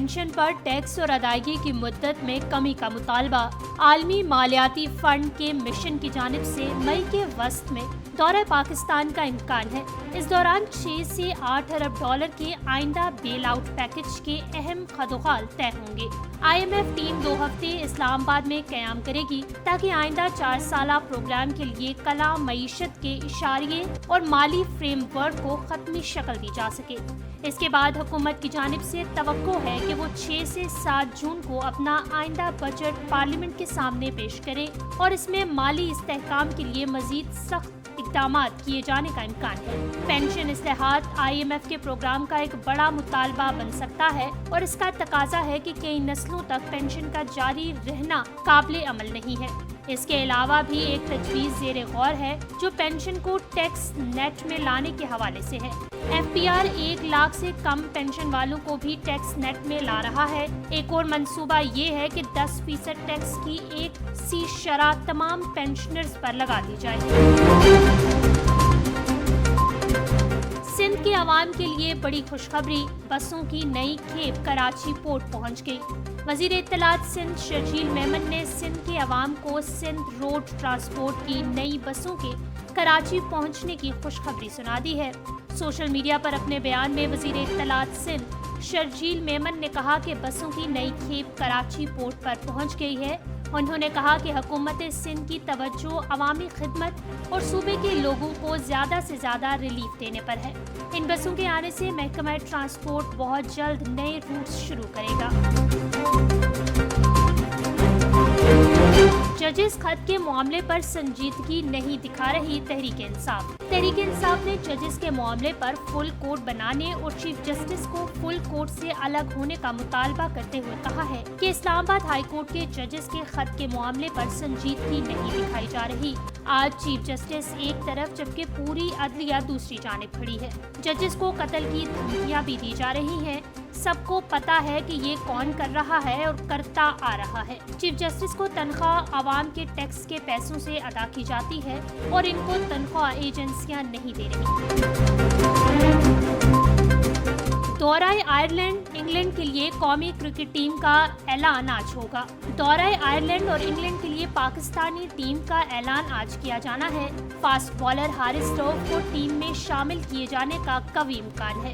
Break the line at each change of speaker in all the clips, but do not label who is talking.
Pension پر tax اور ادائیگی کی مدت میں کمی کا مطالبہ۔ عالمی مالیاتی فنڈ کے مشن کی جانب سے مئی کے وسط میں دورہ پاکستان کا امکان ہے۔ اس دوران 6 سے 8 ارب ڈالر کے آئندہ بیل آؤٹ پیکج کے اہم خدوخال طے ہوں گے۔ IMF ٹیم 2 ہفتے اسلام آباد میں قیام کرے گی تاکہ آئندہ 4 سالہ پروگرام کے لیے کلام معیشت کے اشاریے اور مالی فریم ورک کو حتمی شکل دی جا سکے۔ اس کے بعد حکومت کی جانب سے توقع ہے کہ وہ 6 سے 7 جون کو اپنا آئندہ بجٹ پارلیمنٹ کے سامنے پیش کرے اور اس میں مالی استحکام کے لیے مزید سخت اقدامات کیے جانے کا امکان ہے۔ پینشن اصلاحات IMF کے پروگرام کا ایک بڑا مطالبہ بن سکتا ہے اور اس کا تقاضا ہے کہ کئی نسلوں تک پینشن کا جاری رہنا قابل عمل نہیں ہے۔ اس کے علاوہ بھی ایک تجویز زیر غور ہے جو پینشن کو ٹیکس نیٹ میں لانے کے حوالے سے ہے۔ FPR 1 لاکھ سے کم پینشن والوں کو بھی ٹیکس نیٹ میں لا رہا ہے۔ ایک اور منصوبہ یہ ہے کہ 10% ٹیکس کی ایک سی شرح تمام پینشنرز پر لگا دی جائے۔ سندھ کے عوام کے لیے بڑی خوشخبری، بسوں کی نئی کھیپ کراچی پورٹ پہنچ گئی۔ وزیر اطلاعات سندھ شرجیل میمن نے سندھ کے عوام کو سندھ روڈ ٹرانسپورٹ کی نئی بسوں کے کراچی پہنچنے کی خوشخبری سنا دی ہے۔ سوشل میڈیا پر اپنے بیان میں وزیر اطلاعات سندھ شرجیل میمن نے کہا کہ بسوں کی نئی کھیپ کراچی پورٹ پر پہنچ گئی ہے۔ انہوں نے کہا کہ حکومت سندھ کی توجہ عوامی خدمت اور صوبے کے لوگوں کو زیادہ سے زیادہ ریلیف دینے پر ہے۔ ان بسوں کے آنے سے محکمہ ٹرانسپورٹ بہت جلد نئے روٹس شروع کرے گا۔ ججز خط کے معاملے پر سنجیدگی نہیں دکھا رہی تحریک انصاف۔ تحریک انصاف نے ججز کے معاملے پر فل کورٹ بنانے اور چیف جسٹس کو فل کورٹ سے الگ ہونے کا مطالبہ کرتے ہوئے کہا ہے کہ اسلام آباد ہائی کورٹ کے ججز کے خط کے معاملے پر سنجیدگی نہیں دکھائی جا رہی۔ آج چیف جسٹس ایک طرف جبکہ پوری عدلیہ دوسری جانب کھڑی ہے۔ ججز کو قتل کی دھمکیاں بھی دی جا رہی ہیں۔ سب کو پتا ہے کہ یہ کون کر رہا ہے اور کرتا آ رہا ہے۔ چیف جسٹس کو تنخواہ عوام کے ٹیکس کے پیسوں سے ادا کی جاتی ہے اور ان کو تنخواہ ایجنسیاں نہیں دے رہی۔ دورہ آئرلینڈ انگلینڈ کے لیے قومی کرکٹ ٹیم کا اعلان آج ہوگا۔ دورہ آئرلینڈ اور انگلینڈ کے لیے پاکستانی ٹیم کا اعلان آج کیا جانا ہے۔ فاسٹ بالر حارث رؤف کو ٹیم میں شامل کیے جانے کا قوی امکان ہے۔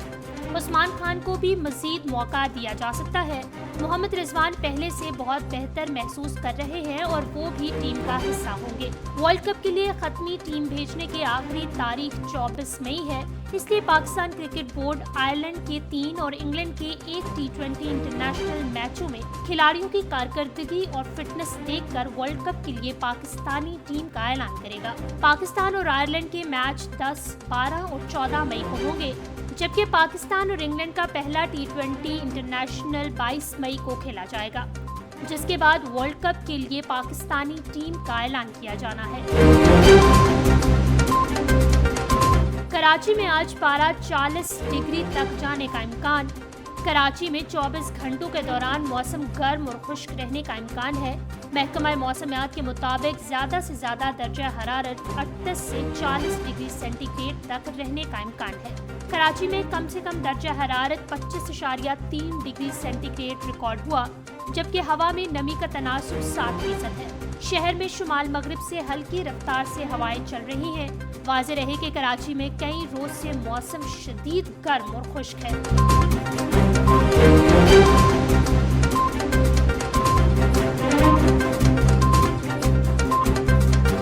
عثمان خان کو بھی مزید موقع دیا جا سکتا ہے۔ محمد رضوان پہلے سے بہت بہتر محسوس کر رہے ہیں اور وہ بھی ٹیم کا حصہ ہوں گے۔ ورلڈ کپ کے لیے حتمی ٹیم بھیجنے کی آخری تاریخ 24 مئی ہے، اس لیے پاکستان کرکٹ بورڈ آئرلینڈ کے 3 اور انگلینڈ کے 1 T20 انٹرنیشنل میچوں میں کھلاڑیوں کی کارکردگی اور فٹنس دیکھ کر ورلڈ کپ کے لیے پاکستانی ٹیم کا اعلان کرے گا۔ پاکستان اور آئرلینڈ کے میچ 10، 12 اور 14 مئی کو ہوں گے، جبکہ پاکستان اور انگلینڈ کا پہلا T20 انٹرنیشنل 22 مئی کو کھیلا جائے گا، جس کے بعد ورلڈ کپ کے لیے پاکستانی ٹیم کا اعلان کیا جانا ہے۔ کراچی میں آج پارہ 40 ڈگری تک جانے کا امکان۔ کراچی میں 24 گھنٹوں کے دوران موسم گرم اور خشک رہنے کا امکان ہے۔ محکمہ موسمیات کے مطابق زیادہ سے زیادہ درجہ حرارت 38 سے 40 ڈگری سینٹی گریڈ تک رہنے کا امکان ہے۔ کراچی میں کم سے کم درجہ حرارت 25.3 ڈگری سینٹی گریڈ ریکارڈ ہوا، جبکہ ہوا میں نمی کا تناسب 7% ہے۔ شہر میں شمال مغرب سے ہلکی رفتار سے ہوائیں چل رہی ہیں۔ واضح رہے کہ کراچی میں کئی روز سے موسم شدید گرم اور خشک ہے۔